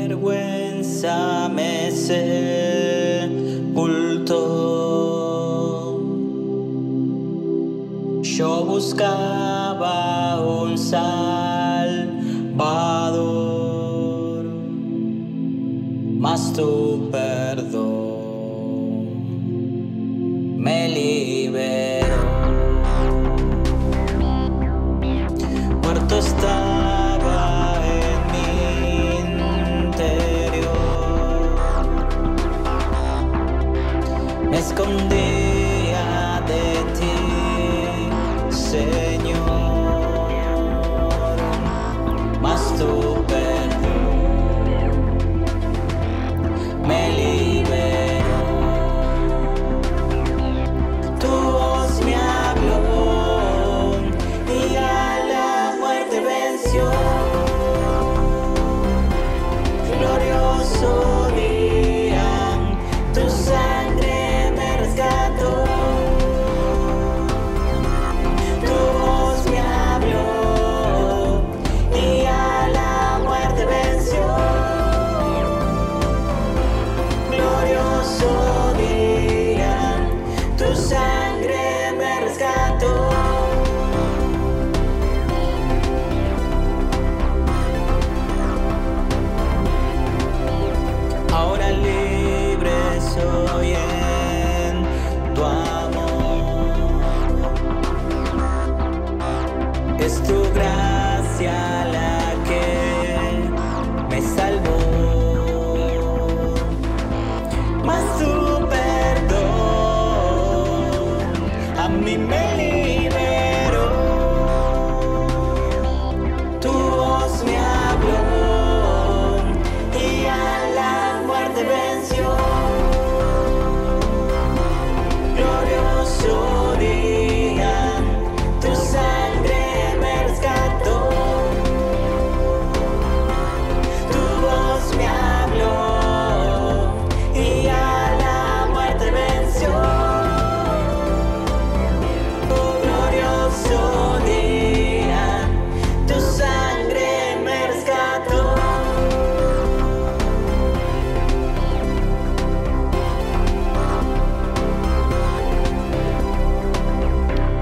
vergüenza me sepultó. Yo buscaba un Salvador, mas tu perdón me liberó. Muerto estaba en mi interior, me escondía de ti, Señor, mas tu perdón me liberó. Tu voz me habló y a la muerte venció. Glorioso día, tu sangre me rescató. Tu voz me habló y a la muerte venció. Glorioso día, tu sangre me rescató. Ahora libre soy en tu amor. Es tu gracia la que me salvó, mas tu perdón a mí me liberó. Tu voz me habló y a la muerte venció. Glorioso día, tu sangre me rescató. Tu voz me habló y a la muerte venció. Oh, glorioso día, tu sangre me rescató.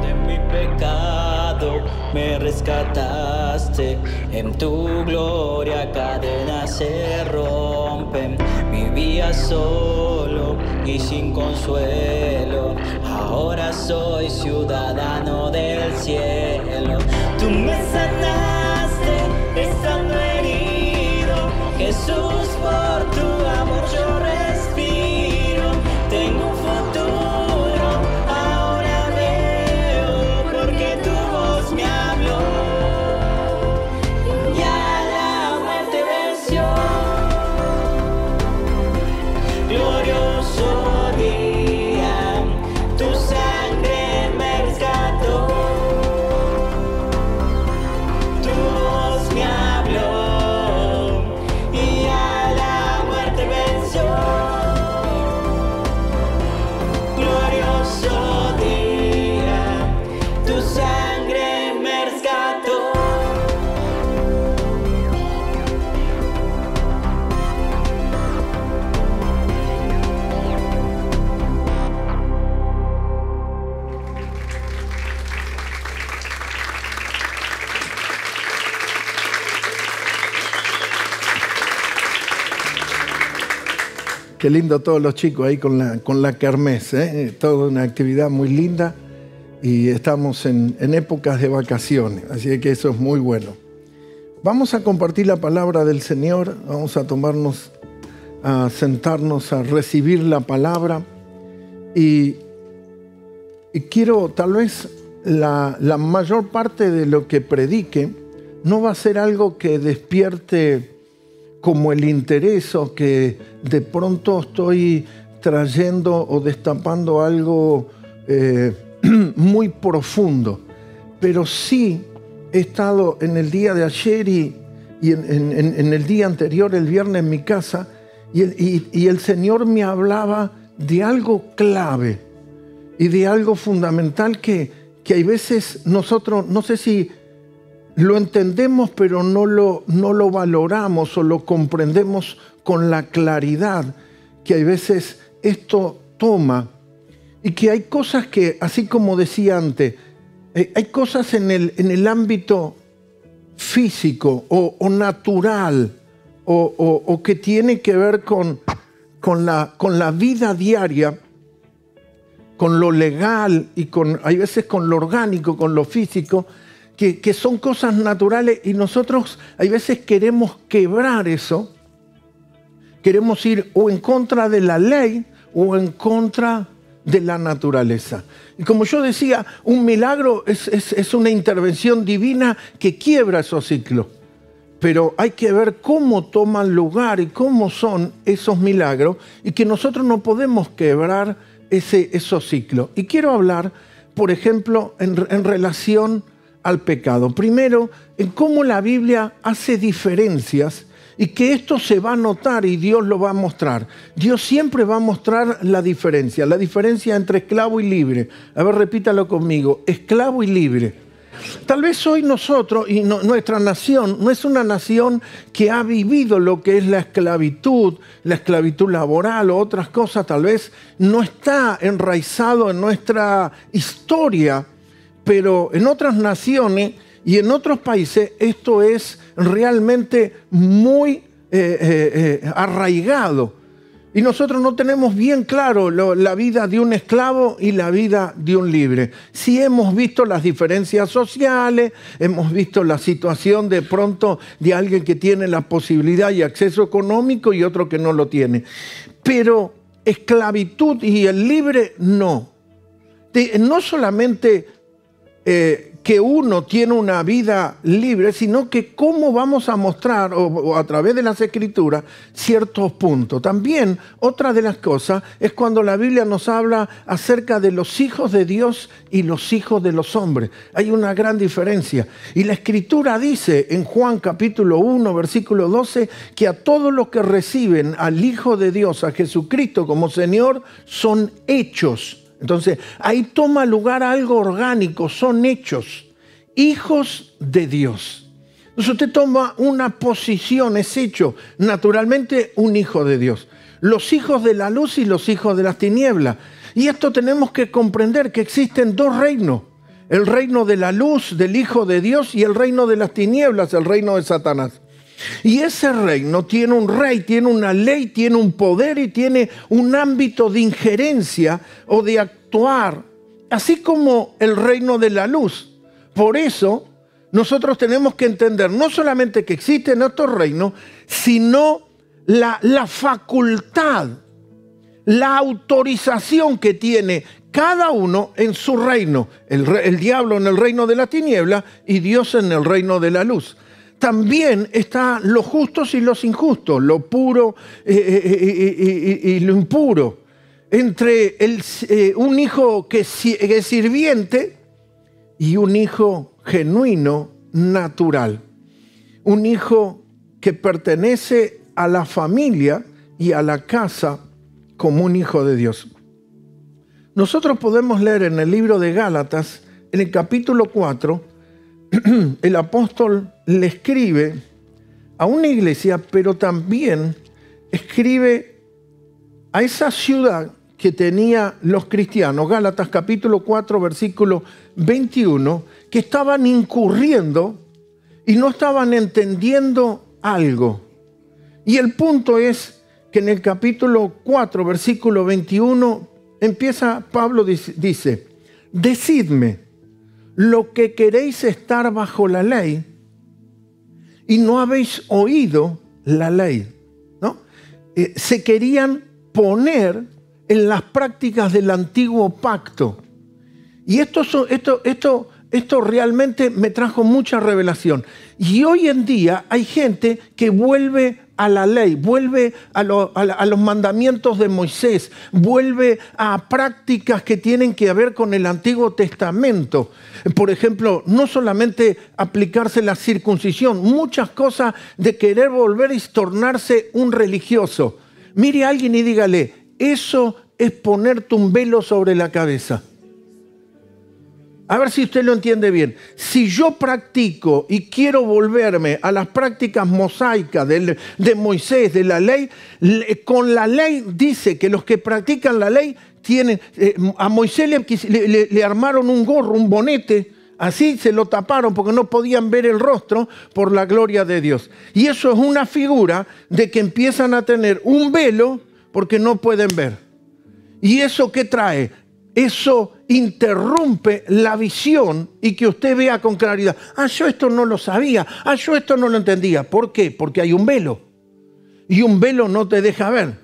De mi pecado me rescataste, en tu gloria cadenas se rompen. Vivía solo y sin consuelo, ahora soy ciudadano del cielo. Tú me sanaste estando herido, Jesús, por tu amor yo respiro. Tengo un futuro, ahora veo, porque tu voz me habló y a la muerte venció. Glorioso día, tu sangre Qué lindo todos los chicos ahí con la kermés, ¿eh? Toda una actividad muy linda y estamos en épocas de vacaciones, así que eso es muy bueno. Vamos a compartir la palabra del Señor, vamos a sentarnos a recibir la palabra y quiero, tal vez la mayor parte de lo que predique no va a ser algo que despierte como el interés o que de pronto estoy trayendo o destapando algo muy profundo. Pero sí he estado en el día de ayer y en el día anterior, el viernes, en mi casa, y el Señor me hablaba de algo clave y de algo fundamental que hay veces nosotros, no sé si lo entendemos, pero no lo valoramos o lo comprendemos con la claridad que hay veces esto toma. Y que hay cosas que, así como decía antes, hay cosas en el ámbito físico o natural o que tiene que ver con la vida diaria, con lo legal y hay veces con lo orgánico, con lo físico, que son cosas naturales y nosotros hay veces queremos quebrar eso, queremos ir o en contra de la ley o en contra de la naturaleza. Y como yo decía, un milagro es una intervención divina que quiebra esos ciclos. Pero hay que ver cómo toman lugar y cómo son esos milagros y que nosotros no podemos quebrar esos ciclos. Y quiero hablar, por ejemplo, en relación al pecado. Primero, en cómo la Biblia hace diferencias y que esto se va a notar y Dios lo va a mostrar. Dios siempre va a mostrar la diferencia entre esclavo y libre. A ver, repítalo conmigo, esclavo y libre. Tal vez hoy nosotros y nuestra nación no es una nación que ha vivido lo que es la esclavitud laboral o otras cosas, tal vez no está enraizado en nuestra historia, pero en otras naciones y en otros países esto es realmente muy arraigado. Y nosotros no tenemos bien claro la vida de un esclavo y la vida de un libre. Sí hemos visto las diferencias sociales, hemos visto la situación de pronto de alguien que tiene la posibilidad y acceso económico y otro que no lo tiene. Pero esclavitud y el libre no. No solamente que uno tiene una vida libre, sino que cómo vamos a mostrar o a través de las Escrituras ciertos puntos. También otra de las cosas es cuando la Biblia nos habla acerca de los hijos de Dios y los hijos de los hombres. Hay una gran diferencia. Y la Escritura dice en Juan capítulo 1, versículo 12, que a todos los que reciben al Hijo de Dios, a Jesucristo como Señor, son hechos. Entonces, ahí toma lugar algo orgánico, son hechos, hijos de Dios. Entonces usted toma una posición, es hecho, naturalmente un hijo de Dios. Los hijos de la luz y los hijos de las tinieblas. Y esto tenemos que comprender que existen dos reinos. El reino de la luz, del Hijo de Dios, y el reino de las tinieblas, el reino de Satanás. Y ese reino tiene un rey, tiene una ley, tiene un poder y tiene un ámbito de injerencia o de actuar, así como el reino de la luz. Por eso nosotros tenemos que entender no solamente que existen estos reinos, sino la facultad, la autorización que tiene cada uno en su reino. El diablo en el reino de la tiniebla y Dios en el reino de la luz. También están los justos y los injustos, lo puro y lo impuro. Entre un hijo que es sirviente y un hijo genuino, natural. Un hijo que pertenece a la familia y a la casa como un hijo de Dios. Nosotros podemos leer en el libro de Gálatas, en el capítulo 4, el apóstol le escribe a una iglesia, pero también escribe a esa ciudad que tenía los cristianos, Gálatas capítulo 4, versículo 21, que estaban incurriendo y no estaban entendiendo algo. Y el punto es que en el capítulo 4, versículo 21, empieza Pablo, dice, decidme lo que queréis estar bajo la ley y no habéis oído la ley, ¿no? Se querían poner en las prácticas del antiguo pacto. Y esto realmente me trajo mucha revelación. Y hoy en día hay gente que vuelve a la ley, vuelve a los mandamientos de Moisés, vuelve a prácticas que tienen que ver con el Antiguo Testamento. Por ejemplo, no solamente aplicarse la circuncisión, muchas cosas de querer volver y tornarse un religioso. Mire a alguien y dígale, eso es ponerte un velo sobre la cabeza. A ver si usted lo entiende bien. Si yo practico y quiero volverme a las prácticas mosaicas de Moisés, de la ley, con la ley dice que los que practican la ley tienen... a Moisés le armaron un gorro, un bonete, así se lo taparon porque no podían ver el rostro por la gloria de Dios. Y eso es una figura de que empiezan a tener un velo porque no pueden ver. ¿Y eso qué trae? Eso interrumpe la visión y que usted vea con claridad. Yo esto no lo sabía. Yo esto no lo entendía. ¿Por qué? Porque hay un velo. Y un velo no te deja ver.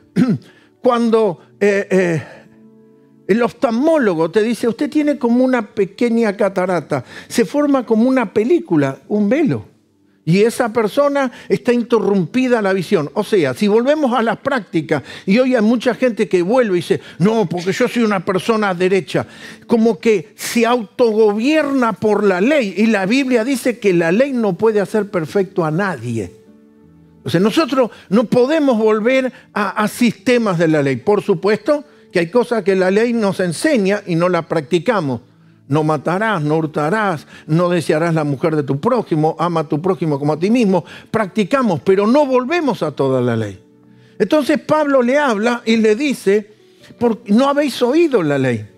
Cuando el oftalmólogo te dice, usted tiene como una pequeña catarata, se forma como una película, un velo. Y esa persona está interrumpida la visión. O sea, si volvemos a las prácticas, y hoy hay mucha gente que vuelve y dice, no, porque yo soy una persona derecha. Como que se autogobierna por la ley. Y la Biblia dice que la ley no puede hacer perfecto a nadie. O sea, nosotros no podemos volver a sistemas de la ley. Por supuesto que hay cosas que la ley nos enseña y no las practicamos. No matarás, no hurtarás, no desearás la mujer de tu prójimo, ama a tu prójimo como a ti mismo. Practicamos, pero no volvemos a toda la ley. Entonces Pablo le habla y le dice, no habéis oído la ley.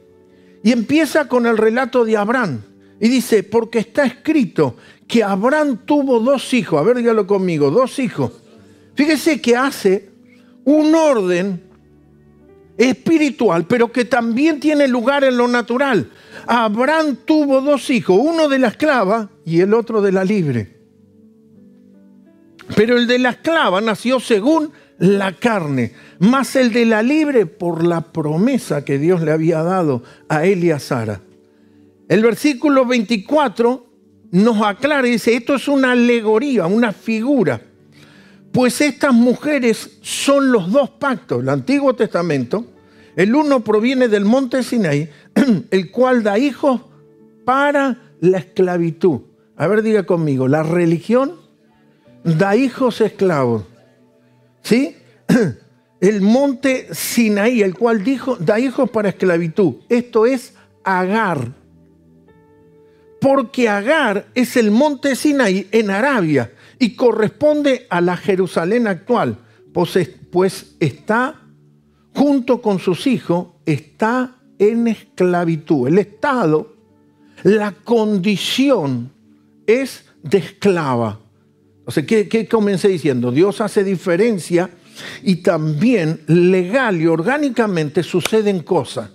Y empieza con el relato de Abraham. Y dice, porque está escrito que Abraham tuvo 2 hijos. A ver, dígalo conmigo, 2 hijos. Fíjese que hace un orden espiritual, pero que también tiene lugar en lo natural. Abraham tuvo 2 hijos, uno de la esclava y el otro de la libre. Pero el de la esclava nació según la carne, más el de la libre por la promesa que Dios le había dado a él y a Sara. El versículo 24 nos aclara y dice, esto es una alegoría, una figura. Pues estas mujeres son los 2 pactos, el Antiguo Testamento. El uno proviene del monte Sinaí, el cual da hijos para la esclavitud. A ver, diga conmigo, la religión da hijos esclavos. ¿Sí? El monte Sinaí, el cual da hijos para esclavitud. Esto es Agar. Porque Agar es el monte Sinaí en Arabia y corresponde a la Jerusalén actual, pues está junto con sus hijos, está en esclavitud. El estado, la condición es de esclava. O sea, ¿qué comencé diciendo? Dios hace diferencia y también legal y orgánicamente suceden cosas.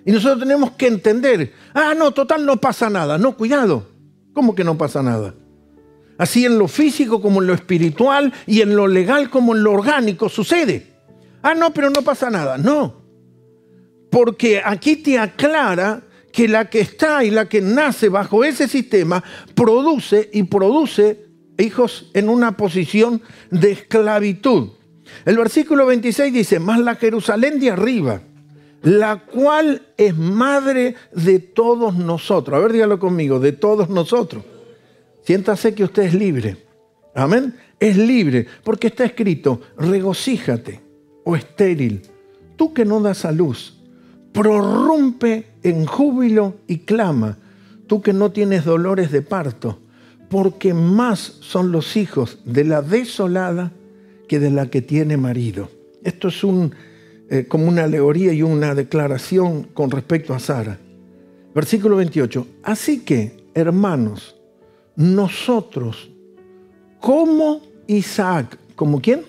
Y nosotros tenemos que entender, no, total, no pasa nada. No, cuidado. ¿Cómo que no pasa nada? Así en lo físico como en lo espiritual y en lo legal como en lo orgánico sucede. No, pero no pasa nada. No. Porque aquí te aclara que la que está y la que nace bajo ese sistema produce hijos en una posición de esclavitud. El versículo 26 dice, mas la Jerusalén de arriba, la cual es madre de todos nosotros. A ver, dígalo conmigo, de todos nosotros. Siéntase que usted es libre. Amén. Es libre porque está escrito, regocíjate, o estéril, tú que no das a luz, prorrumpe en júbilo y clama, tú que no tienes dolores de parto, porque más son los hijos de la desolada que de la que tiene marido. Esto es como una alegoría y una declaración con respecto a Sara. Versículo 28. Así que, hermanos, nosotros, como Isaac, ¿como quién?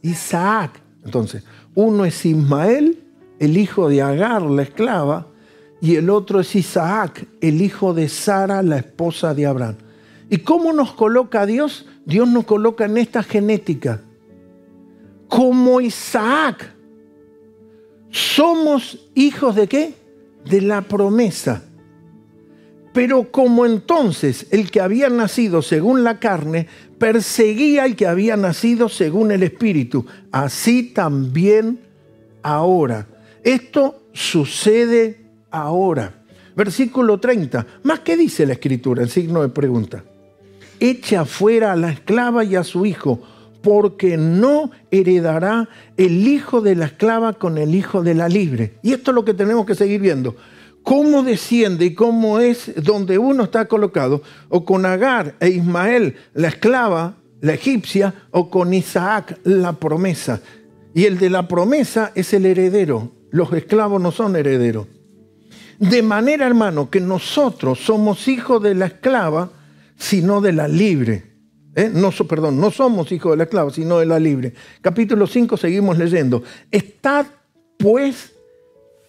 Isaac. Entonces, uno es Ismael, el hijo de Agar, la esclava, y el otro es Isaac, el hijo de Sara, la esposa de Abraham. ¿Y cómo nos coloca Dios? Dios nos coloca en esta genética. Como Isaac, somos hijos ¿de qué? De la promesa. Pero como entonces el que había nacido según la carne perseguía al que había nacido según el Espíritu, así también ahora. Esto sucede ahora. Versículo 30. ¿Más qué dice la Escritura? En signo de pregunta. Echa fuera a la esclava y a su hijo, porque no heredará el hijo de la esclava con el hijo de la libre. Y esto es lo que tenemos que seguir viendo. Cómo desciende y cómo es donde uno está colocado, o con Agar e Ismael, la esclava, la egipcia, o con Isaac, la promesa. Y el de la promesa es el heredero. Los esclavos no son herederos. De manera, hermano, que nosotros somos hijos de la esclava, sino de la libre. No somos hijos de la esclava, sino de la libre. Capítulo 5, seguimos leyendo. Estad, pues,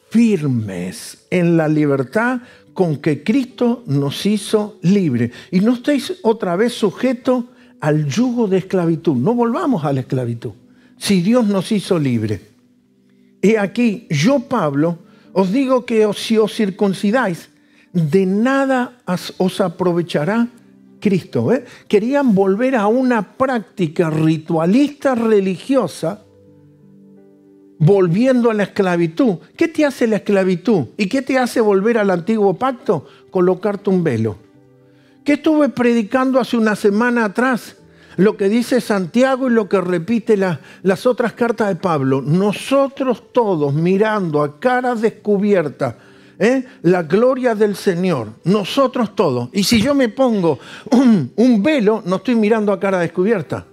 firmes en la libertad con que Cristo nos hizo libres. Y no estéis otra vez sujetos al yugo de esclavitud. No volvamos a la esclavitud. Si Dios nos hizo libres. He aquí, yo, Pablo, os digo que si os circuncidáis, de nada os aprovechará Cristo. Querían volver a una práctica ritualista religiosa, volviendo a la esclavitud. ¿Qué te hace la esclavitud? ¿Y qué te hace volver al antiguo pacto? Colocarte un velo. ¿Qué estuve predicando hace una semana atrás? Lo que dice Santiago y lo que repite las otras cartas de Pablo. Nosotros todos mirando a cara descubierta la gloria del Señor. Nosotros todos. Y si yo me pongo un velo, no estoy mirando a cara descubierta.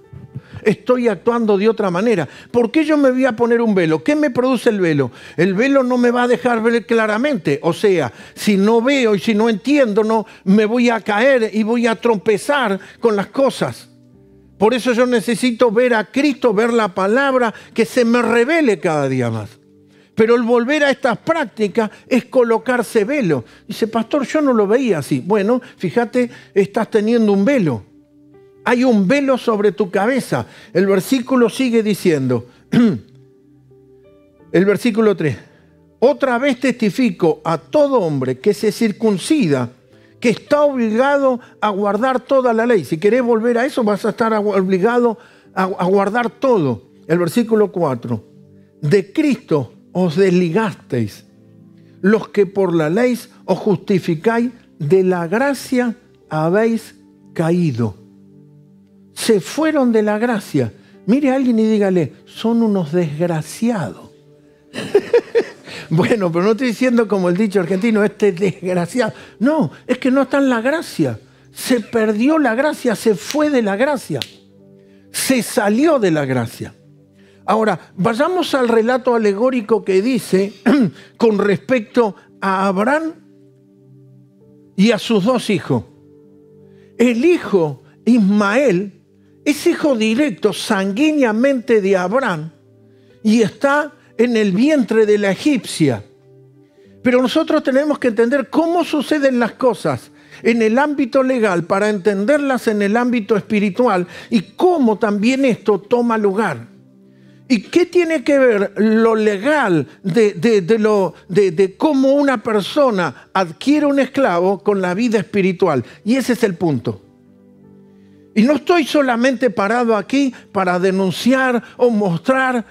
Estoy actuando de otra manera. ¿Por qué yo me voy a poner un velo? ¿Qué me produce el velo? El velo no me va a dejar ver claramente. O sea, si no veo y si no entiendo, no me voy a caer y voy a tropezar con las cosas. Por eso yo necesito ver a Cristo, ver la palabra, que se me revele cada día más. Pero el volver a estas prácticas es colocarse velo. Dice, pastor, yo no lo veía así. Bueno, fíjate, estás teniendo un velo. Hay un velo sobre tu cabeza. El versículo sigue diciendo, el versículo 3. Otra vez testifico a todo hombre que se circuncida, que está obligado a guardar toda la ley. Si querés volver a eso, vas a estar obligado a guardar todo. El versículo 4. De Cristo os desligasteis, los que por la ley os justificáis, de la gracia habéis caído. Se fueron de la gracia. Mire a alguien y dígale, son unos desgraciados. Bueno, pero no estoy diciendo como el dicho argentino, este desgraciado. No, es que no está en la gracia. Se perdió la gracia, se fue de la gracia. Se salió de la gracia. Ahora, vayamos al relato alegórico que dice con respecto a Abraham y a sus dos hijos. El hijo Ismael es hijo directo sanguíneamente de Abraham y está en el vientre de la egipcia. Pero nosotros tenemos que entender cómo suceden las cosas en el ámbito legal para entenderlas en el ámbito espiritual y cómo también esto toma lugar. ¿Y qué tiene que ver lo legal de cómo una persona adquiere un esclavo con la vida espiritual? Y ese es el punto. Y no estoy solamente parado aquí para denunciar o mostrar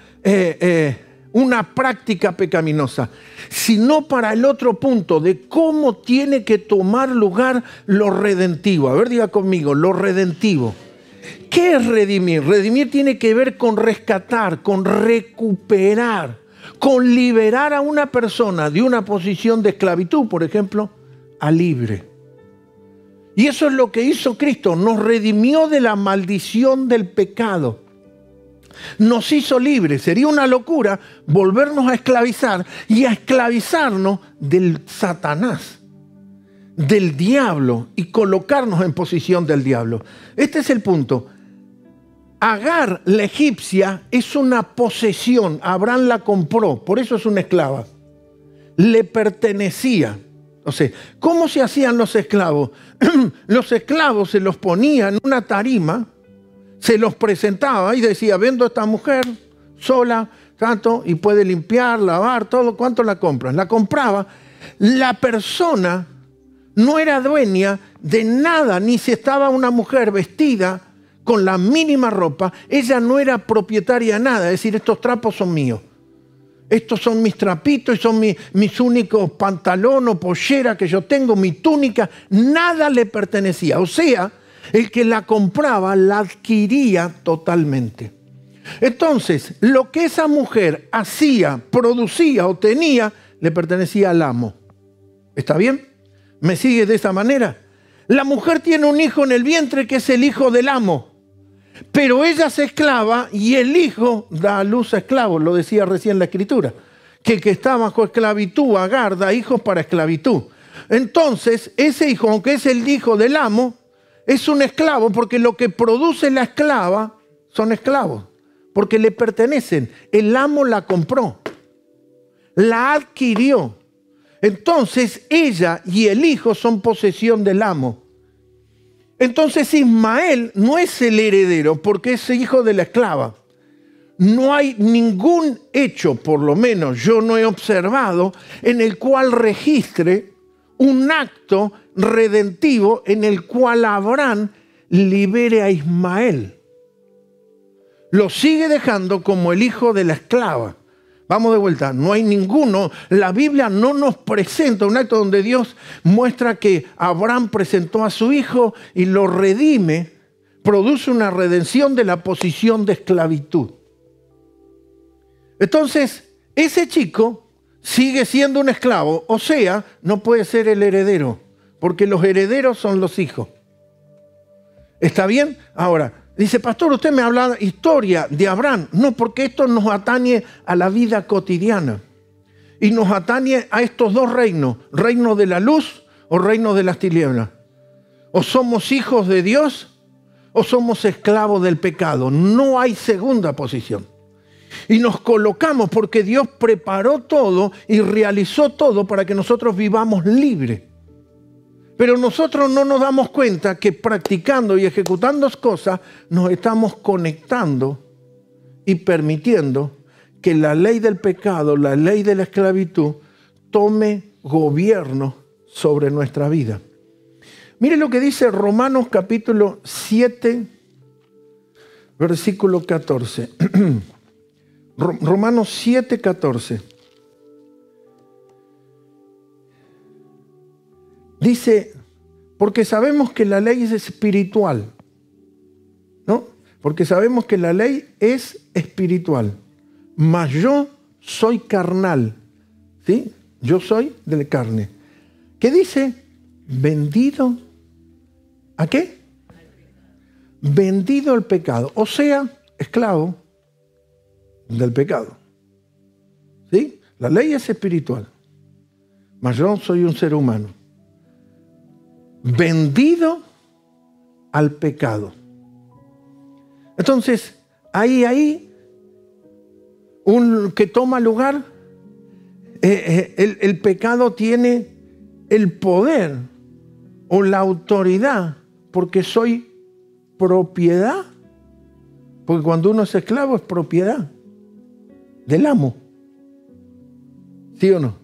una práctica pecaminosa, sino para el otro punto de cómo tiene que tomar lugar lo redentivo. A ver, diga conmigo, lo redentivo. ¿Qué es redimir? Redimir tiene que ver con rescatar, con recuperar, con liberar a una persona de una posición de esclavitud, por ejemplo, a libre. Y eso es lo que hizo Cristo, nos redimió de la maldición del pecado. Nos hizo libres. Sería una locura volvernos a esclavizar y a esclavizarnos del Satanás, del diablo, y colocarnos en posición del diablo. Este es el punto. Agar, la egipcia, es una posesión. Abraham la compró, por eso es una esclava. Le pertenecía. O sea, ¿cómo se hacían los esclavos? Los esclavos se los ponían en una tarima, se los presentaba y decía, vendo a esta mujer sola, tanto, y puede limpiar, lavar, todo. ¿Cuánto la compran? La compraba. La persona no era dueña de nada, ni si estaba una mujer vestida con la mínima ropa, ella no era propietaria de nada. Es decir, estos trapos son míos. Estos son mis trapitos y son mis únicos pantalones o pollera que yo tengo, mi túnica. Nada le pertenecía. O sea, el que la compraba la adquiría totalmente. Entonces, lo que esa mujer hacía, producía o tenía, le pertenecía al amo. ¿Está bien? ¿Me sigue de esa manera? La mujer tiene un hijo en el vientre que es el hijo del amo. Pero ella es esclava y el hijo da a luz a esclavos, lo decía recién la Escritura. Que el que está bajo esclavitud, Agar, da hijos para esclavitud. Entonces, ese hijo, aunque es el hijo del amo, es un esclavo porque lo que produce la esclava son esclavos. Porque le pertenecen. El amo la compró. La adquirió. Entonces, ella y el hijo son posesión del amo. Entonces Ismael no es el heredero porque es hijo de la esclava. No hay ningún hecho, por lo menos yo no he observado, en el cual registre un acto redentivo en el cual Abraham libere a Ismael. Lo sigue dejando como el hijo de la esclava. Vamos de vuelta, no hay ninguno. La Biblia no nos presenta un acto donde Dios muestra que Abraham presentó a su hijo y lo redime, produce una redención de la posición de esclavitud. Entonces, ese chico sigue siendo un esclavo, o sea, no puede ser el heredero, porque los herederos son los hijos. ¿Está bien? Ahora, dice, pastor, usted me habla de historia de Abraham. No, porque esto nos atañe a la vida cotidiana. Y nos atañe a estos dos reinos. Reino de la luz o reino de las tinieblas. O somos hijos de Dios o somos esclavos del pecado. No hay segunda posición. Y nos colocamos porque Dios preparó todo y realizó todo para que nosotros vivamos libres. Pero nosotros no nos damos cuenta que practicando y ejecutando cosas nos estamos conectando y permitiendo que la ley del pecado, la ley de la esclavitud, tome gobierno sobre nuestra vida. Mire lo que dice Romanos capítulo 7, versículo 14. Romanos 7, 14. Dice, porque sabemos que la ley es espiritual, ¿no? Porque sabemos que la ley es espiritual, mas yo soy carnal, ¿sí? Yo soy de la carne. ¿Qué dice? Vendido, ¿a qué? Vendido al pecado, o sea, esclavo del pecado, ¿sí? La ley es espiritual, mas yo soy un ser humano. Vendido al pecado. Entonces, ahí un que toma lugar, el pecado tiene el poder o la autoridad porque soy propiedad. Porque cuando uno es esclavo es propiedad del amo. ¿Sí o no?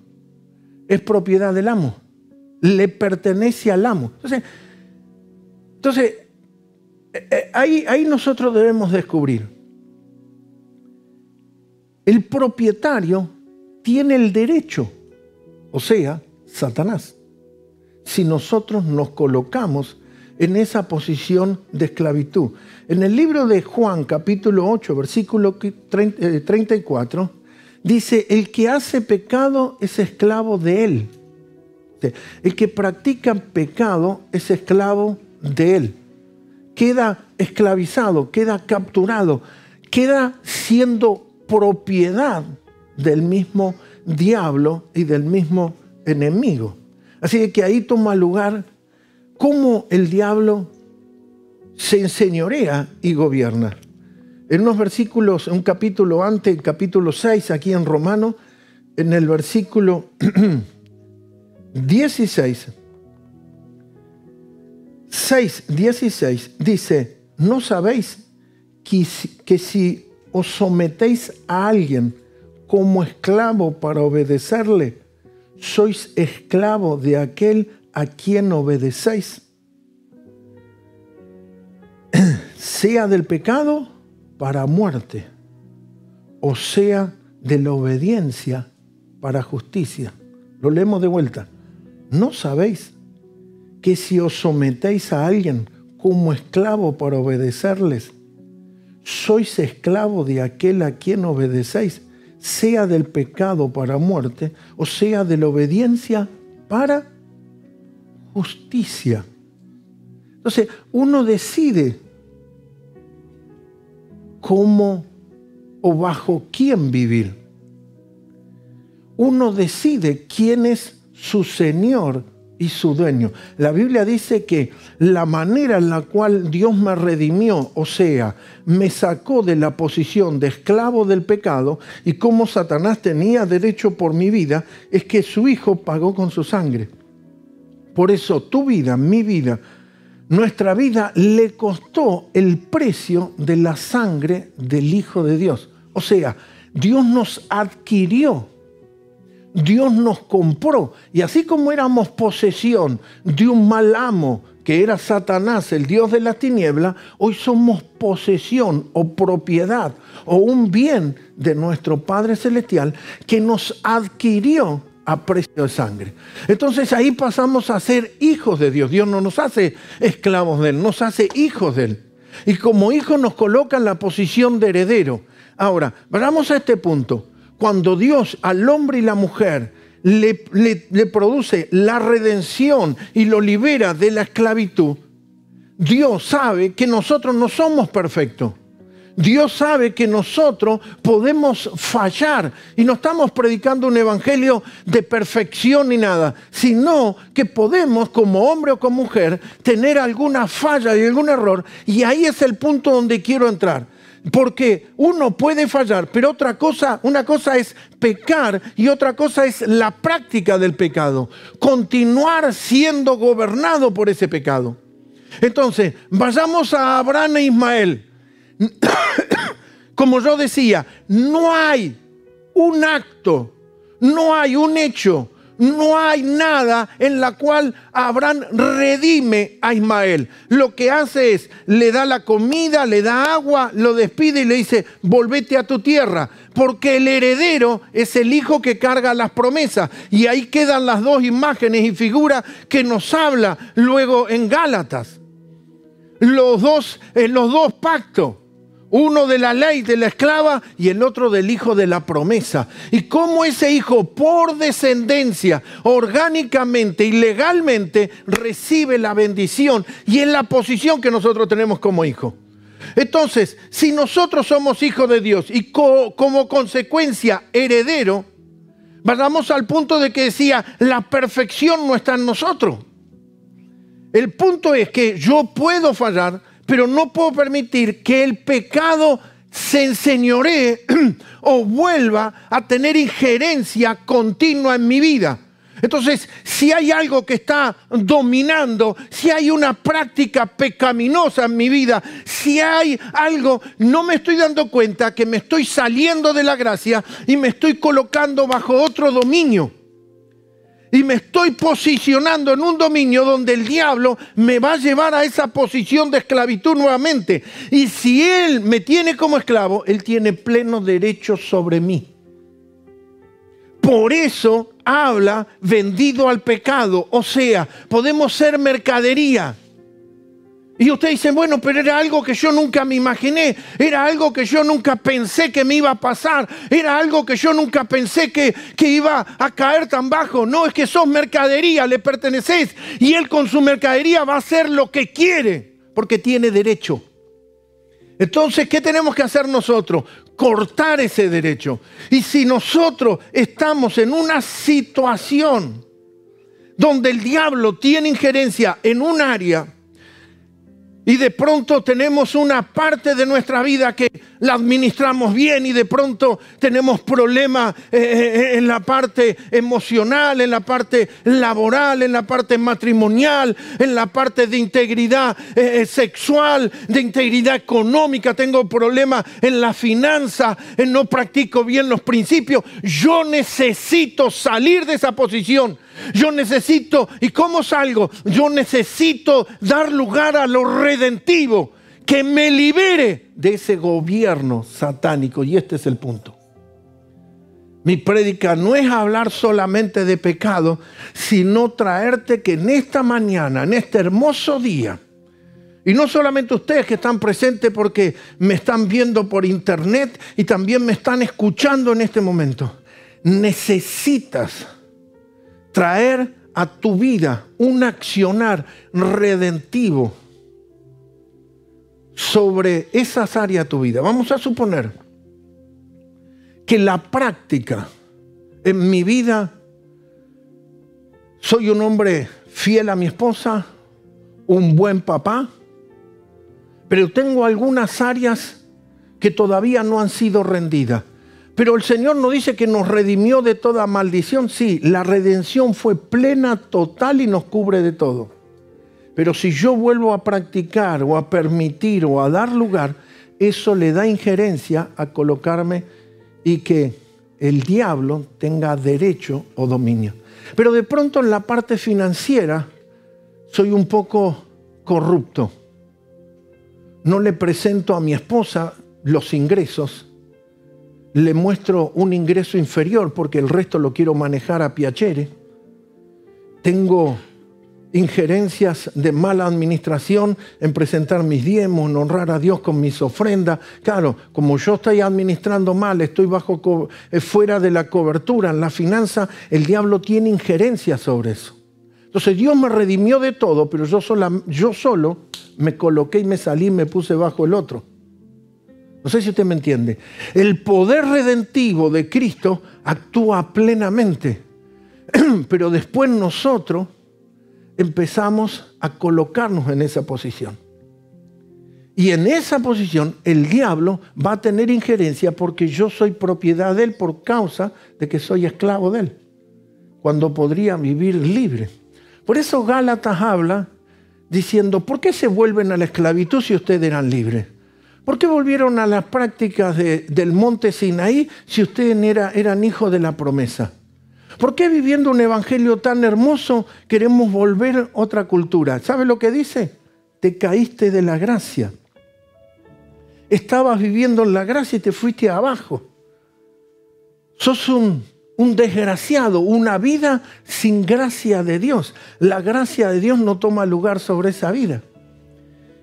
Es propiedad del amo. Le pertenece al amo. Entonces ahí nosotros debemos descubrir. El propietario tiene el derecho, o sea, Satanás, si nosotros nos colocamos en esa posición de esclavitud. En el libro de Juan, capítulo 8, versículo 34, dice, el que hace pecado es esclavo de él. El que practica pecado es esclavo de él. Queda esclavizado, queda capturado, queda siendo propiedad del mismo diablo y del mismo enemigo. Así que ahí toma lugar cómo el diablo se enseñorea y gobierna. En unos versículos, un capítulo antes, el capítulo 6, aquí en Romanos, en el versículo 16, 6:16, dice, ¿no sabéis que si os sometéis a alguien como esclavo para obedecerle, sois esclavo de aquel a quien obedecéis? Sea del pecado para muerte, o sea de la obediencia para justicia. Lo leemos de vuelta. ¿No sabéis que si os sometéis a alguien como esclavo para obedecerles, sois esclavo de aquel a quien obedecéis, sea del pecado para muerte, o sea de la obediencia para justicia? Entonces, uno decide cómo o bajo quién vivir. Uno decide quién es su Señor y su dueño. La Biblia dice que la manera en la cual Dios me redimió, o sea, me sacó de la posición de esclavo del pecado y cómo Satanás tenía derecho por mi vida, es que su Hijo pagó con su sangre. Por eso tu vida, mi vida, nuestra vida le costó el precio de la sangre del Hijo de Dios. O sea, Dios nos adquirió, Dios nos compró. Y así como éramos posesión de un mal amo, que era Satanás, el Dios de las tinieblas, hoy somos posesión o propiedad o un bien de nuestro Padre Celestial que nos adquirió a precio de sangre. Entonces ahí pasamos a ser hijos de Dios. Dios no nos hace esclavos de Él, nos hace hijos de Él. Y como hijos nos coloca en la posición de heredero. Ahora, vamos a este punto. Cuando Dios al hombre y la mujer le produce la redención y lo libera de la esclavitud, Dios sabe que nosotros no somos perfectos. Dios sabe que nosotros podemos fallar y no estamos predicando un evangelio de perfección ni nada, sino que podemos, como hombre o como mujer, tener alguna falla y algún error, y ahí es el punto donde quiero entrar. Porque uno puede fallar, pero una cosa es pecar y otra cosa es la práctica del pecado, continuar siendo gobernado por ese pecado. Entonces, vayamos a Abraham e Ismael. Como yo decía, no hay un acto, no hay un hecho, no hay nada en la cual Abraham redime a Ismael. Lo que hace es, le da la comida, le da agua, lo despide y le dice, volvete a tu tierra, porque el heredero es el hijo que carga las promesas. Y ahí quedan las dos imágenes y figuras que nos habla luego en Gálatas. Los dos pactos. Uno de la ley de la esclava y el otro del hijo de la promesa. Y cómo ese hijo por descendencia, orgánicamente y legalmente, recibe la bendición y en la posición que nosotros tenemos como hijo. Entonces, si nosotros somos hijos de Dios y como consecuencia heredero, vayamos al punto de que decía, la perfección no está en nosotros. El punto es que yo puedo fallar, pero no puedo permitir que el pecado se enseñoree o vuelva a tener injerencia continua en mi vida. Entonces, si hay algo que está dominando, si hay una práctica pecaminosa en mi vida, si hay algo, no me estoy dando cuenta que me estoy saliendo de la gracia y me estoy colocando bajo otro dominio. Y me estoy posicionando en un dominio donde el diablo me va a llevar a esa posición de esclavitud nuevamente. Y si él me tiene como esclavo, él tiene pleno derecho sobre mí. Por eso habla vendido al pecado. O sea, podemos ser mercadería. Y ustedes dicen, bueno, pero era algo que yo nunca me imaginé, era algo que yo nunca pensé que me iba a pasar, era algo que yo nunca pensé que iba a caer tan bajo. No, es que sos mercadería, le pertenecés, y él con su mercadería va a hacer lo que quiere, porque tiene derecho. Entonces, ¿qué tenemos que hacer nosotros? Cortar ese derecho. Y si nosotros estamos en una situación donde el diablo tiene injerencia en un área, Y de pronto tenemos una parte de nuestra vida que la administramos bien y de pronto tenemos problemas en la parte emocional, en la parte laboral, en la parte matrimonial, en la parte de integridad sexual, de integridad económica. Tengo problemas en la finanza, no practico bien los principios. Yo necesito salir de esa posición. Yo necesito, ¿y cómo salgo? Yo necesito dar lugar a lo redentivo que me libere de ese gobierno satánico. Y este es el punto. Mi prédica no es hablar solamente de pecado, sino traerte que en esta mañana, en este hermoso día, y no solamente ustedes que están presentes porque me están viendo por internet y también me están escuchando en este momento, necesitas traer a tu vida un accionar redentivo sobre esas áreas de tu vida. Vamos a suponer que la práctica en mi vida, soy un hombre fiel a mi esposa, un buen papá, pero tengo algunas áreas que todavía no han sido rendidas. Pero el Señor nos dice que nos redimió de toda maldición. Sí, la redención fue plena, total y nos cubre de todo. Pero si yo vuelvo a practicar o a permitir o a dar lugar, eso le da injerencia a colocarme y que el diablo tenga derecho o dominio. Pero de pronto en la parte financiera soy un poco corrupto. No le presento a mi esposa los ingresos. Le muestro un ingreso inferior porque el resto lo quiero manejar a piacere. Tengo injerencias de mala administración en presentar mis diezmos, en honrar a Dios con mis ofrendas. Claro, como yo estoy administrando mal, estoy fuera de la cobertura en la finanza, el diablo tiene injerencia sobre eso. Entonces Dios me redimió de todo, pero yo solo me coloqué y me salí y me puse bajo el otro. No sé si usted me entiende. El poder redentivo de Cristo actúa plenamente, pero después nosotros empezamos a colocarnos en esa posición. Y en esa posición el diablo va a tener injerencia porque yo soy propiedad de él por causa de que soy esclavo de él, cuando podría vivir libre. Por eso Gálatas habla diciendo, ¿por qué se vuelven a la esclavitud si ustedes eran libres? ¿Por qué volvieron a las prácticas del monte Sinaí si ustedes eran hijos de la promesa? ¿Por qué viviendo un evangelio tan hermoso queremos volver a otra cultura? ¿Sabe lo que dice? Te caíste de la gracia. Estabas viviendo en la gracia y te fuiste abajo. Sos un desgraciado, una vida sin gracia de Dios. La gracia de Dios no toma lugar sobre esa vida.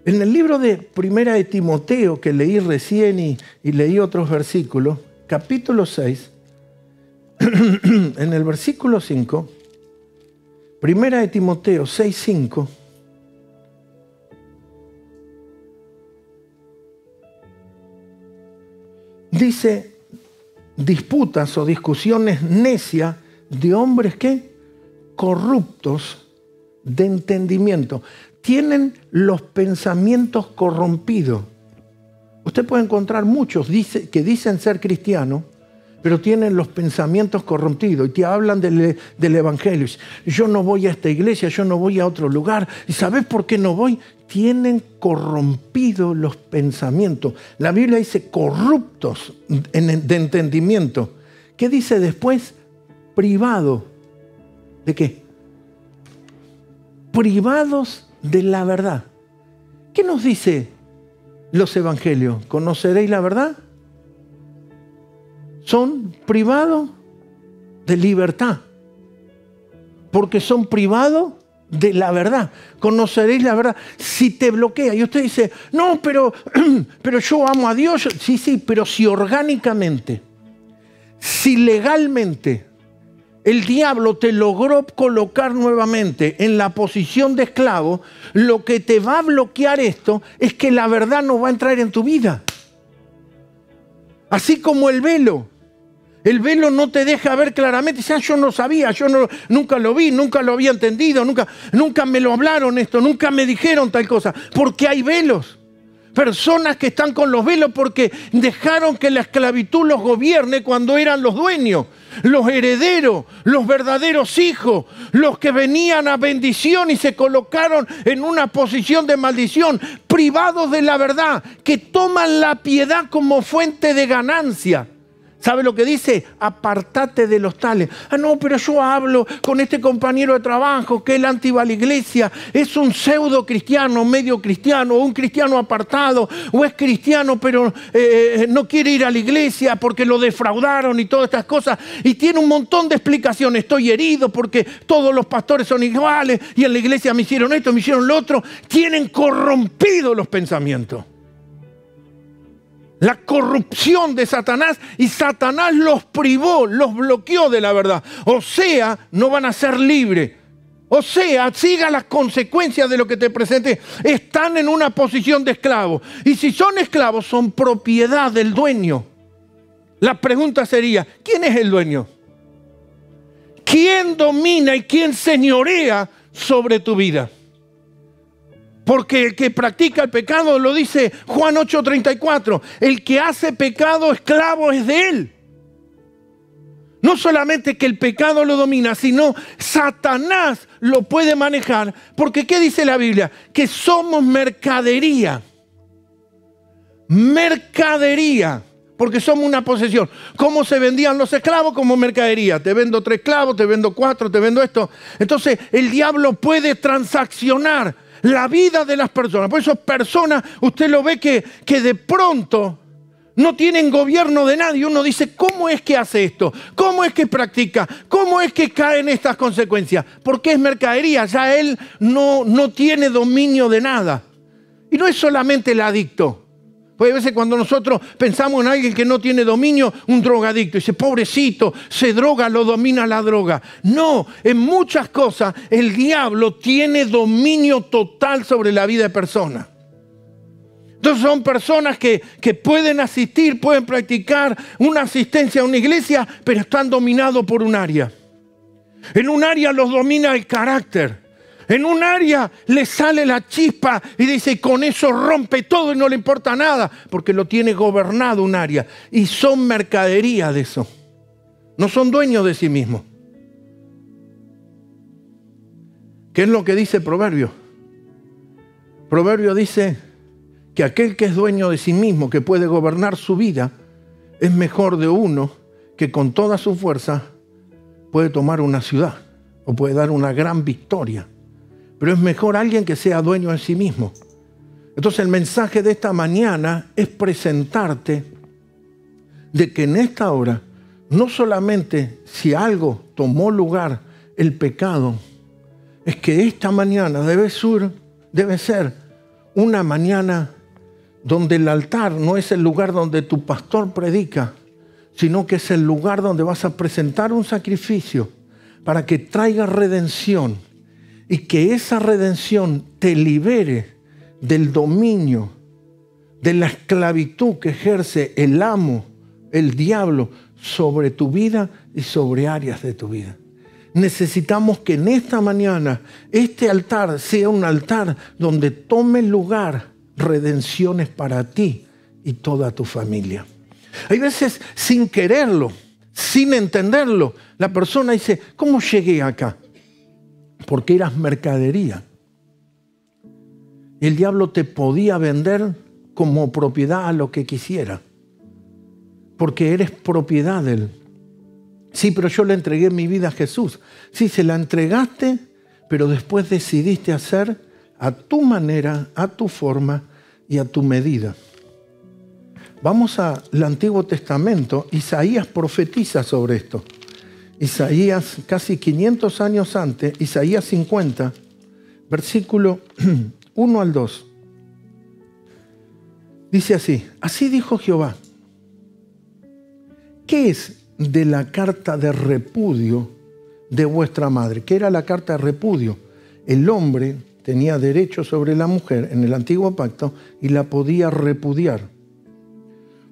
En el libro de Primera de Timoteo, que leí recién y leí otros versículos, capítulo 6, en el versículo 5, Primera de Timoteo 6, 5, dice, disputas o discusiones necias de hombres que corruptos de entendimiento. Tienen los pensamientos corrompidos. Usted puede encontrar muchos que dicen ser cristianos, pero tienen los pensamientos corrompidos y te hablan del evangelio. Yo no voy a esta iglesia, yo no voy a otro lugar. ¿Y sabes por qué no voy? Tienen corrompidos los pensamientos. La Biblia dice corruptos de entendimiento. ¿Qué dice después? Privado. ¿De qué? Privados de la verdad. ¿Qué nos dice los evangelios? ¿Conoceréis la verdad? Son privados de libertad, porque son privados de la verdad. Conoceréis la verdad. Si te bloquea y usted dice, no, pero yo amo a Dios. Sí, pero si orgánicamente, si legalmente el diablo te logró colocar nuevamente en la posición de esclavo, lo que te va a bloquear esto es que la verdad no va a entrar en tu vida. Así como el velo. El velo no te deja ver claramente. Yo no sabía, nunca lo vi, nunca lo había entendido, nunca me lo hablaron esto, nunca me dijeron tal cosa. Porque hay velos. Personas que están con los velos porque dejaron que la esclavitud los gobierne cuando eran los dueños, los herederos, los verdaderos hijos, los que venían a bendición y se colocaron en una posición de maldición, privados de la verdad, que toman la piedad como fuente de ganancia. ¿Sabe lo que dice? Apartate de los tales. No, pero yo hablo con este compañero de trabajo que él anti-va a la iglesia. Es un pseudo cristiano, medio cristiano, un cristiano apartado, o es cristiano pero no quiere ir a la iglesia porque lo defraudaron y todas estas cosas. Y tiene un montón de explicaciones. Estoy herido porque todos los pastores son iguales y en la iglesia me hicieron esto, me hicieron lo otro. Tienen corrompidos los pensamientos. La corrupción de Satanás, y Satanás los privó, los bloqueó de la verdad. O sea, no van a ser libres. O sea, siga las consecuencias de lo que te presenté. Están en una posición de esclavo. Y si son esclavos, son propiedad del dueño. La pregunta sería, ¿quién es el dueño? ¿Quién domina y quién señorea sobre tu vida? Porque el que practica el pecado, lo dice Juan 8:34, el que hace pecado, esclavo es de él. No solamente que el pecado lo domina, sino Satanás lo puede manejar. Porque ¿qué dice la Biblia? Que somos mercadería. Mercadería. Porque somos una posesión. ¿Cómo se vendían los esclavos? Como mercadería. Te vendo 3 esclavos, te vendo 4, te vendo esto. Entonces el diablo puede transaccionar la vida de las personas. Por eso personas, usted lo ve que de pronto no tienen gobierno de nadie. Uno dice, ¿cómo es que hace esto? ¿Cómo es que practica? ¿Cómo es que caen estas consecuencias? Porque es mercadería. Ya él no tiene dominio de nada. Y no es solamente el adicto. Porque a veces cuando nosotros pensamos en alguien que no tiene dominio, un drogadicto, dice, pobrecito, se droga, lo domina la droga. No, en muchas cosas el diablo tiene dominio total sobre la vida de personas. Entonces son personas que pueden asistir, pueden practicar una asistencia a una iglesia, pero están dominados por un área. En un área los domina el carácter. En un área le sale la chispa y dice, con eso rompe todo y no le importa nada, porque lo tiene gobernado un área. Y son mercadería de eso. No son dueños de sí mismos. ¿Qué es lo que dice Proverbio? Proverbio dice que aquel que es dueño de sí mismo, que puede gobernar su vida, es mejor de uno que con toda su fuerza puede tomar una ciudad o puede dar una gran victoria. Pero es mejor alguien que sea dueño de sí mismo. Entonces el mensaje de esta mañana es presentarte de que en esta hora, no solamente si algo tomó lugar el pecado, es que esta mañana debe ser una mañana donde el altar no es el lugar donde tu pastor predica, sino que es el lugar donde vas a presentar un sacrificio para que traiga redención. Y que esa redención te libere del dominio, de la esclavitud que ejerce el amo, el diablo, sobre tu vida y sobre áreas de tu vida. Necesitamos que en esta mañana este altar sea un altar donde tome lugar redenciones para ti y toda tu familia. Hay veces sin quererlo, sin entenderlo, la persona dice, ¿cómo llegué acá? Porque eras mercadería. El diablo te podía vender como propiedad a lo que quisiera. Porque eres propiedad de él. Sí, pero yo le entregué mi vida a Jesús. Sí, se la entregaste, pero después decidiste hacer a tu manera, a tu forma y a tu medida. Vamos al Antiguo Testamento. Isaías profetiza sobre esto. Isaías, casi 500 años antes, Isaías 50, versículo 1 al 2. Dice así, así dijo Jehová, ¿qué es de la carta de repudio de vuestra madre? ¿Qué era la carta de repudio? El hombre tenía derecho sobre la mujer en el antiguo pacto y la podía repudiar.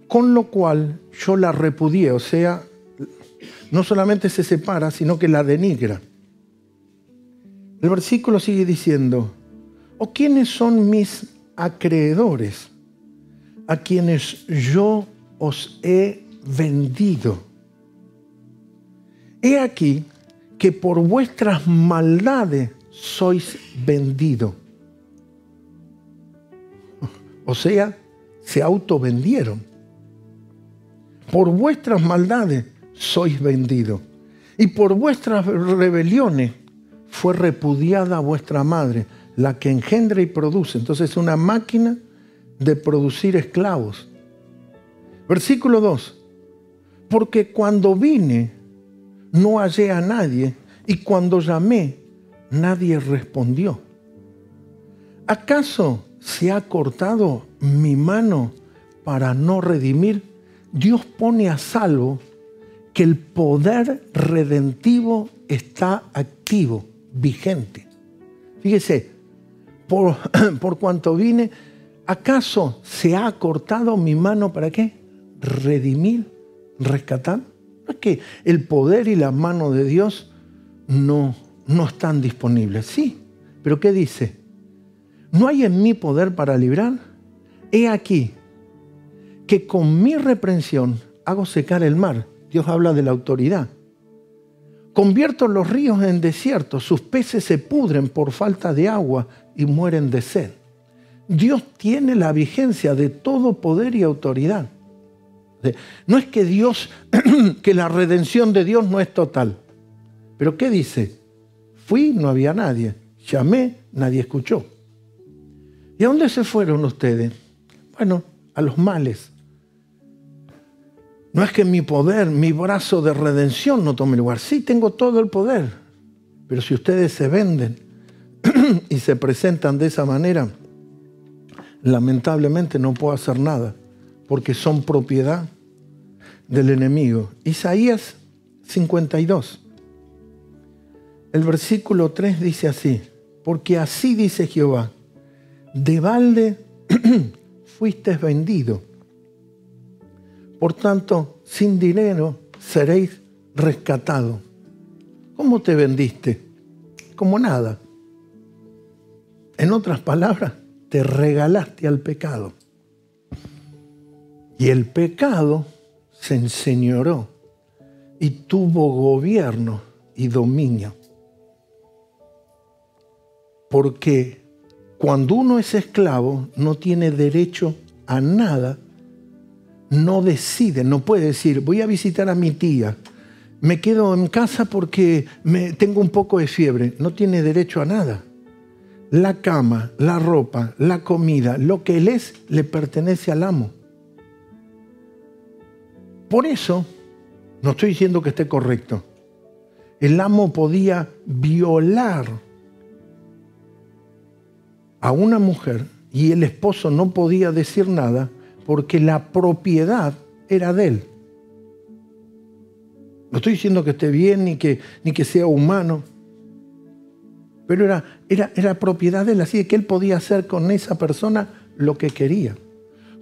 Con lo cual yo la repudié, o sea, no solamente se separa, sino que la denigra. El versículo sigue diciendo, ¿o quiénes son mis acreedores, a quienes yo os he vendido? He aquí que por vuestras maldades sois vendidos. O sea, se autovendieron. Por vuestras maldades sois vendidos. Y por vuestras rebeliones fue repudiada vuestra madre, la que engendra y produce. Entonces es una máquina de producir esclavos. Versículo 2. Porque cuando vine, no hallé a nadie, y cuando llamé, nadie respondió. ¿Acaso se ha cortado mi mano para no redimir? Dios pone a salvo que el poder redentivo está activo, vigente. Fíjese, por cuanto vine, ¿acaso se ha cortado mi mano para qué? Redimir, rescatar. No es que el poder y la mano de Dios no están disponibles. Sí, pero ¿qué dice? ¿No hay en mí poder para librar? He aquí que con mi reprensión hago secar el mar. Dios habla de la autoridad. Convierto los ríos en desiertos, sus peces se pudren por falta de agua y mueren de sed. Dios tiene la vigencia de todo poder y autoridad. No es que que la redención de Dios no es total. Pero ¿qué dice? Fui, no había nadie. Llamé, nadie escuchó. ¿Y a dónde se fueron ustedes? Bueno, a los males. No es que mi poder, mi brazo de redención no tome lugar. Sí, tengo todo el poder. Pero si ustedes se venden y se presentan de esa manera, lamentablemente no puedo hacer nada, porque son propiedad del enemigo. Isaías 52. El versículo 3 dice así, porque así dice Jehová, de balde fuisteis vendido. Por tanto, sin dinero seréis rescatados. ¿Cómo te vendiste? Como nada. En otras palabras, te regalaste al pecado. Y el pecado se enseñoró y tuvo gobierno y dominio. Porque cuando uno es esclavo, no tiene derecho a nada. No decide, no puede decir, voy a visitar a mi tía, me quedo en casa porque tengo un poco de fiebre. No tiene derecho a nada. La cama, la ropa, la comida, lo que él es, le pertenece al amo. Por eso, no estoy diciendo que esté correcto, el amo podía violar a una mujer y el esposo no podía decir nada, porque la propiedad era de él. No estoy diciendo que esté bien ni que sea humano, pero era propiedad de él, así que él podía hacer con esa persona lo que quería.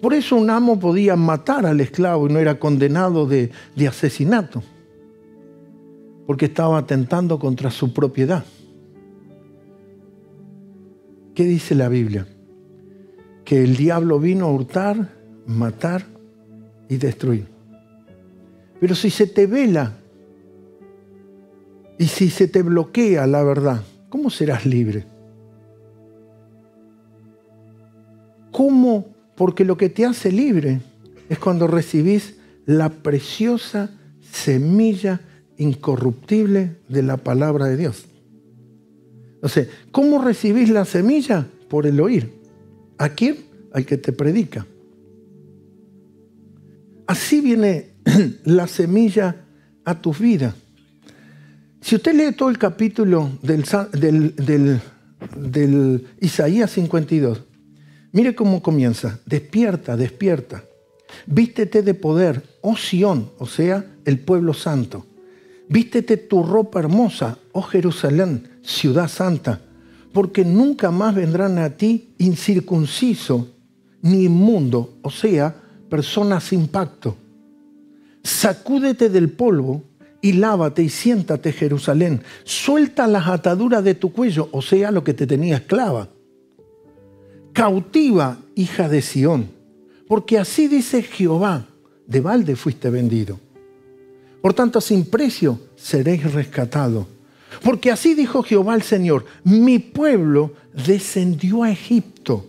Por eso un amo podía matar al esclavo y no era condenado de asesinato, porque estaba atentando contra su propiedad. ¿Qué dice la Biblia? Que el diablo vino a hurtar, matar y destruir. Pero si se te vela y si se te bloquea la verdad, ¿cómo serás libre? ¿Cómo? Porque lo que te hace libre es cuando recibís la preciosa semilla incorruptible de la palabra de Dios. Entonces, ¿cómo recibís la semilla? Por el oír. ¿A quién? Al que te predica. Así viene la semilla a tus vidas. Si usted lee todo el capítulo del Isaías 52, mire cómo comienza. Despierta, despierta. Vístete de poder, oh Sión, o sea, el pueblo santo. Vístete tu ropa hermosa, oh Jerusalén, ciudad santa, porque nunca más vendrán a ti incircunciso ni inmundo, o sea, persona sin pacto. Sacúdete del polvo y lávate y siéntate, Jerusalén. Suelta las ataduras de tu cuello, o sea, lo que te tenía esclava. Cautiva, hija de Sión, porque así dice Jehová, de balde fuiste vendido. Por tanto, sin precio seréis rescatados. Porque así dijo Jehová el Señor, mi pueblo descendió a Egipto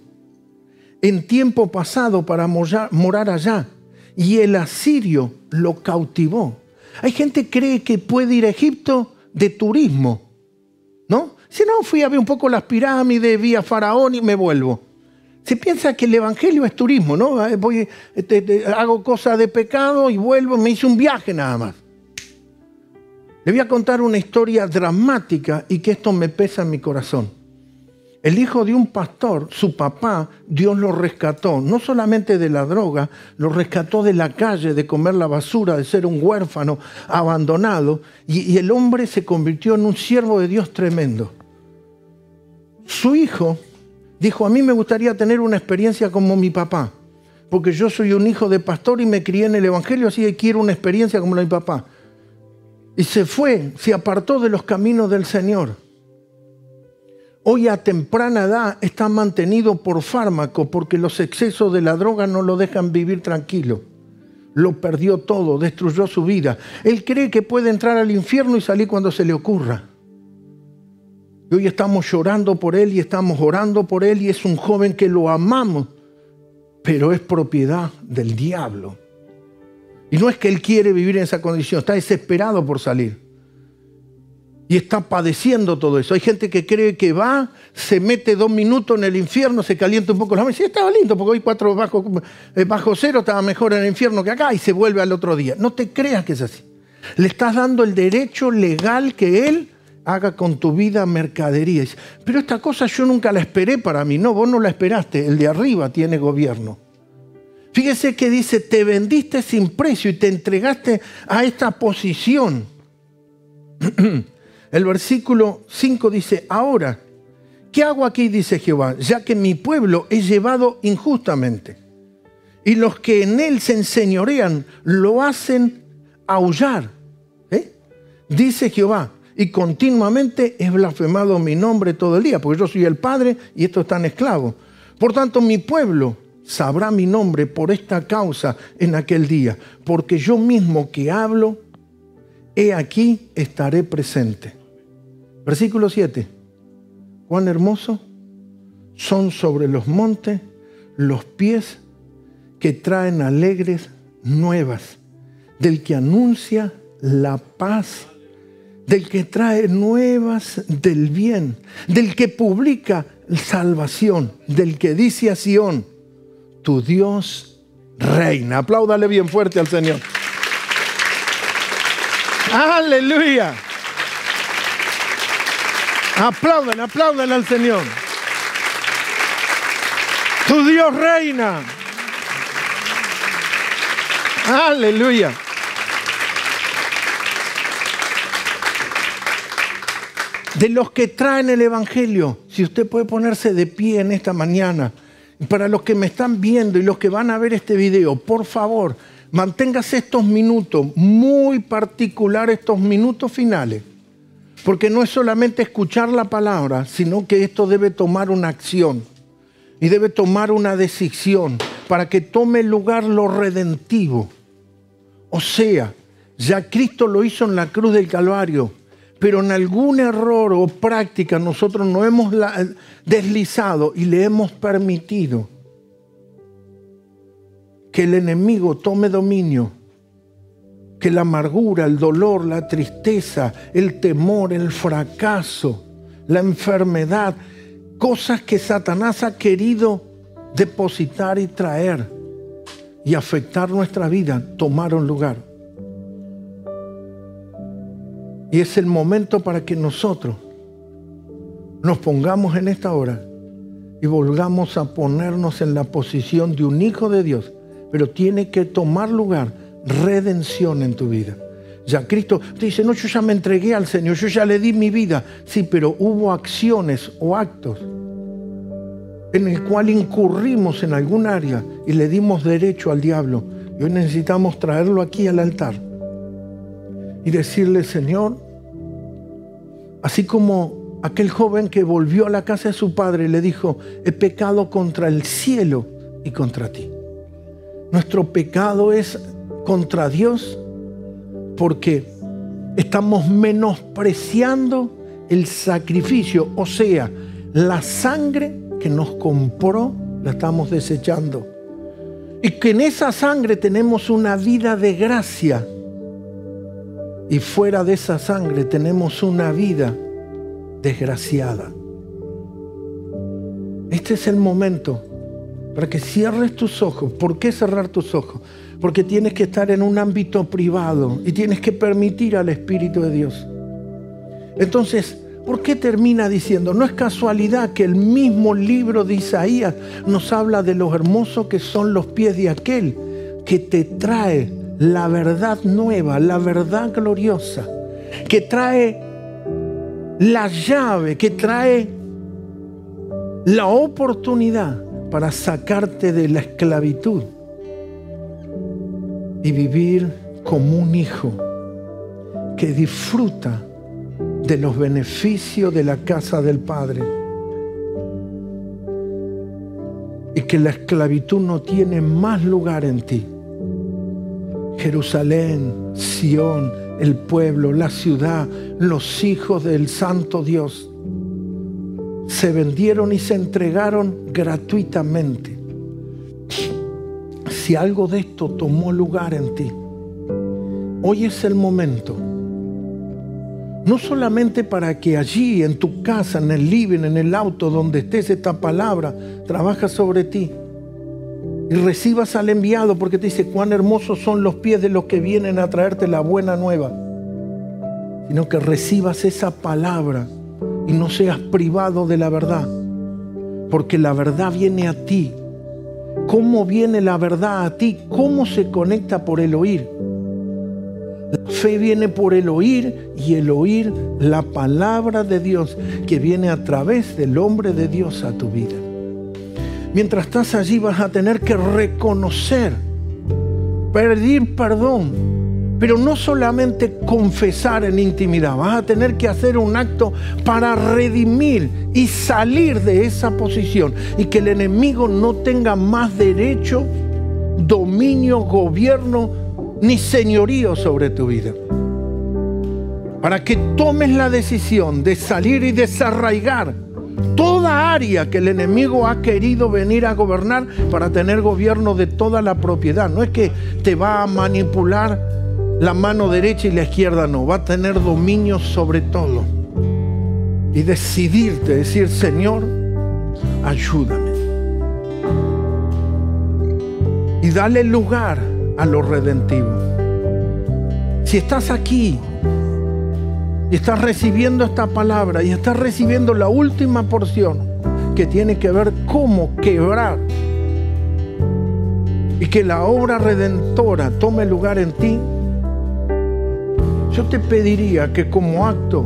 en tiempo pasado para morar allá, y el asirio lo cautivó. Hay gente que cree que puede ir a Egipto de turismo, ¿no? Si no, fui a ver un poco las pirámides, vi a Faraón y me vuelvo. Se piensa que el evangelio es turismo, ¿no? Voy, hago cosas de pecado y vuelvo, me hice un viaje nada más. Le voy a contar una historia dramática y que esto me pesa en mi corazón. El hijo de un pastor, su papá, Dios lo rescató, no solamente de la droga, lo rescató de la calle, de comer la basura, de ser un huérfano abandonado, y el hombre se convirtió en un siervo de Dios tremendo. Su hijo dijo, a mí me gustaría tener una experiencia como mi papá, porque yo soy un hijo de pastor y me crié en el evangelio, así que quiero una experiencia como la de mi papá. Y se fue, se apartó de los caminos del Señor. Hoy a temprana edad está mantenido por fármaco porque los excesos de la droga no lo dejan vivir tranquilo. Lo perdió todo, destruyó su vida. Él cree que puede entrar al infierno y salir cuando se le ocurra. Y hoy estamos llorando por él y estamos orando por él y es un joven que lo amamos, pero es propiedad del diablo. Y no es que él quiere vivir en esa condición, está desesperado por salir. Y está padeciendo todo eso. Hay gente que cree que va, se mete 2 minutos en el infierno, se calienta un poco la mente. Sí, estaba lindo, porque hoy 4 bajo cero estaba mejor en el infierno que acá, y se vuelve al otro día. No te creas que es así. Le estás dando el derecho legal que él haga con tu vida mercadería. Pero esta cosa yo nunca la esperé para mí. No, vos no la esperaste. El de arriba tiene gobierno. Fíjese que dice, te vendiste sin precio y te entregaste a esta posición. El versículo 5 dice, ahora, ¿qué hago aquí? Dice Jehová, ya que mi pueblo es llevado injustamente. Y los que en él se enseñorean lo hacen aullar. Dice Jehová, y continuamente es blasfemado mi nombre todo el día, porque yo soy el Padre y estos están esclavos. Por tanto, mi pueblo sabrá mi nombre por esta causa en aquel día, porque yo mismo que hablo, he aquí estaré presente. Versículo 7. Cuán hermoso son sobre los montes los pies que traen alegres nuevas, del que anuncia la paz, del que trae nuevas del bien, del que publica salvación, del que dice a Sión, tu Dios reina. Apláudale bien fuerte al Señor. ¡Aleluya! Aplaudan al Señor. Tu Dios reina. Aleluya. De los que traen el Evangelio, si usted puede ponerse de pie en esta mañana, para los que me están viendo y los que van a ver este video, por favor, manténgase estos minutos, muy particular estos minutos finales. Porque no es solamente escuchar la palabra, sino que esto debe tomar una acción y debe tomar una decisión para que tome lugar lo redentivo. O sea, ya Cristo lo hizo en la cruz del Calvario, pero en algún error o práctica nosotros nos hemos deslizado y le hemos permitido que el enemigo tome dominio. Que la amargura, el dolor, la tristeza, el temor, el fracaso, la enfermedad, cosas que Satanás ha querido depositar y traer y afectar nuestra vida, tomaron lugar. Y es el momento para que nosotros nos pongamos en esta hora y volvamos a ponernos en la posición de un hijo de Dios, pero tiene que tomar lugar redención en tu vida. Ya Cristo te dice, no, yo ya me entregué al Señor, yo ya le di mi vida. Sí, pero hubo acciones o actos en el cual incurrimos en algún área y le dimos derecho al diablo. Y hoy necesitamos traerlo aquí al altar y decirle: Señor, así como aquel joven que volvió a la casa de su padre y le dijo: he pecado contra el cielo y contra ti. Nuestro pecado es contra Dios porque estamos menospreciando el sacrificio, o sea, la sangre que nos compró, la estamos desechando. Y que en esa sangre tenemos una vida de gracia. Y fuera de esa sangre tenemos una vida desgraciada. Este es el momento para que cierres tus ojos. ¿Por qué cerrar tus ojos? Porque tienes que estar en un ámbito privado y tienes que permitir al Espíritu de Dios. Entonces, ¿por qué termina diciendo? No es casualidad que el mismo libro de Isaías nos habla de lo hermoso que son los pies de aquel que te trae la verdad nueva, la verdad gloriosa, que trae la llave, que trae la oportunidad para sacarte de la esclavitud y vivir como un hijo que disfruta de los beneficios de la casa del Padre, y que la esclavitud no tiene más lugar en ti. Jerusalén, Sión, el pueblo, la ciudad, los hijos del Santo Dios se vendieron y se entregaron gratuitamente. Si algo de esto tomó lugar en ti, hoy es el momento. No solamente para que allí, en tu casa, en el living, en el auto, donde estés, esta palabra trabaja sobre ti y recibas al enviado, porque te dice cuán hermosos son los pies de los que vienen a traerte la buena nueva, sino que recibas esa palabra y no seas privado de la verdad, porque la verdad viene a ti. ¿Cómo viene la verdad a ti? ¿Cómo se conecta? Por el oír. La fe viene por el oír, y el oír la palabra de Dios que viene a través del hombre de Dios a tu vida. Mientras estás allí vas a tener que reconocer, pedir perdón, pero no solamente confesar en intimidad. Vas a tener que hacer un acto para redimir y salir de esa posición, y que el enemigo no tenga más derecho, dominio, gobierno ni señorío sobre tu vida. Para que tomes la decisión de salir y desarraigar toda área que el enemigo ha querido venir a gobernar para tener gobierno de toda la propiedad. No es que te va a manipular la mano derecha y la izquierda, no. Va a tener dominio sobre todo. Y decidirte, decir: Señor, ayúdame. Y dale lugar a lo redentivo. Si estás aquí y estás recibiendo esta palabra y estás recibiendo la última porción que tiene que ver cómo quebrar y que la obra redentora tome lugar en ti, yo te pediría que como acto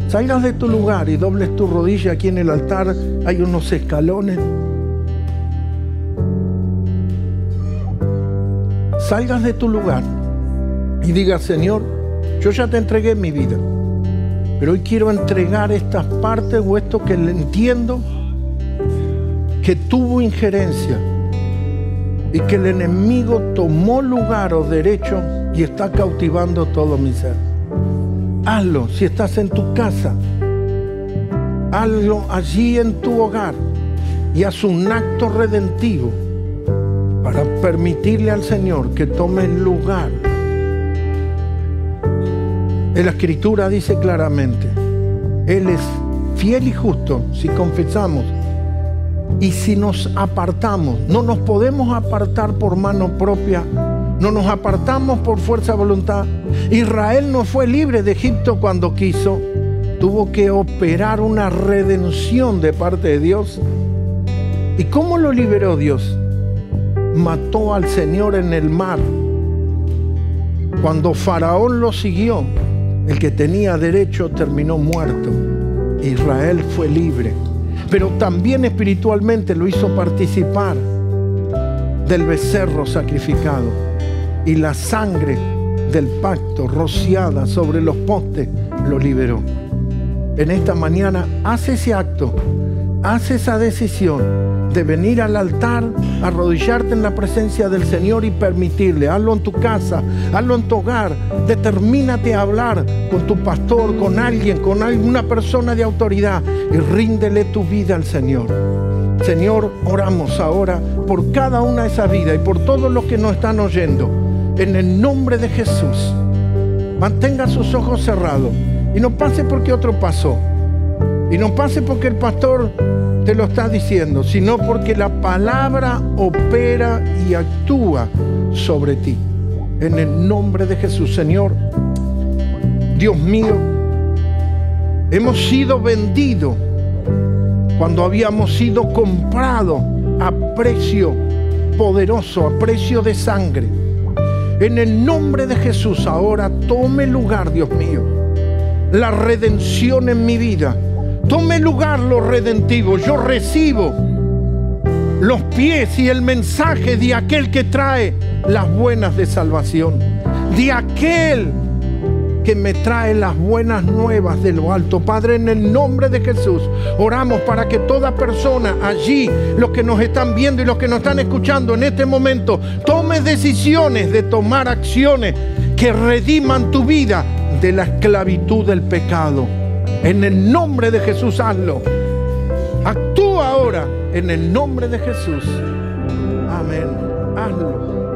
salgas de tu lugar y dobles tu rodilla. Aquí en el altar hay unos escalones. Salgas de tu lugar y digas: Señor, yo ya te entregué mi vida, pero hoy quiero entregar estas partes o esto que entiendo que tuvo injerencia y que el enemigo tomó lugar o derecho y está cautivando todo mi ser. Hazlo si estás en tu casa, hazlo allí en tu hogar y haz un acto redentivo para permitirle al Señor que tome lugar. En la Escritura dice claramente: Él es fiel y justo si confesamos y si nos apartamos. No nos podemos apartar por mano propia, no nos apartamos por fuerza de voluntad. Israel no fue libre de Egipto cuando quiso. Tuvo que operar una redención de parte de Dios. ¿Y cómo lo liberó Dios? Mató al Señor en el mar. Cuando Faraón lo siguió, el que tenía derecho terminó muerto. Israel fue libre. Pero también espiritualmente lo hizo participar del becerro sacrificado. Y la sangre del pacto rociada sobre los postes lo liberó. En esta mañana haz ese acto, haz esa decisión de venir al altar, arrodillarte en la presencia del Señor y permitirle. Hazlo en tu casa, hazlo en tu hogar. Determínate a hablar con tu pastor, con alguien, con alguna persona de autoridad y ríndele tu vida al Señor. Señor, oramos ahora por cada una de esas vidas y por todos los que nos están oyendo. En el nombre de Jesús, mantenga sus ojos cerrados y no pase porque otro pasó. Y no pase porque el pastor te lo está diciendo, sino porque la palabra opera y actúa sobre ti. En el nombre de Jesús, Señor, Dios mío, hemos sido vendidos cuando habíamos sido comprados a precio poderoso, a precio de sangre. En el nombre de Jesús, ahora tome lugar, Dios mío, la redención en mi vida. Tome lugar lo redentivo. Yo recibo los pies y el mensaje de aquel que trae las buenas de salvación, de aquel que me trae las buenas nuevas de lo alto. Padre, en el nombre de Jesús, oramos para que toda persona allí, los que nos están viendo y los que nos están escuchando en este momento, tome decisiones de tomar acciones que rediman tu vida de la esclavitud del pecado. En el nombre de Jesús, hazlo. Actúa ahora en el nombre de Jesús. Amén. Hazlo.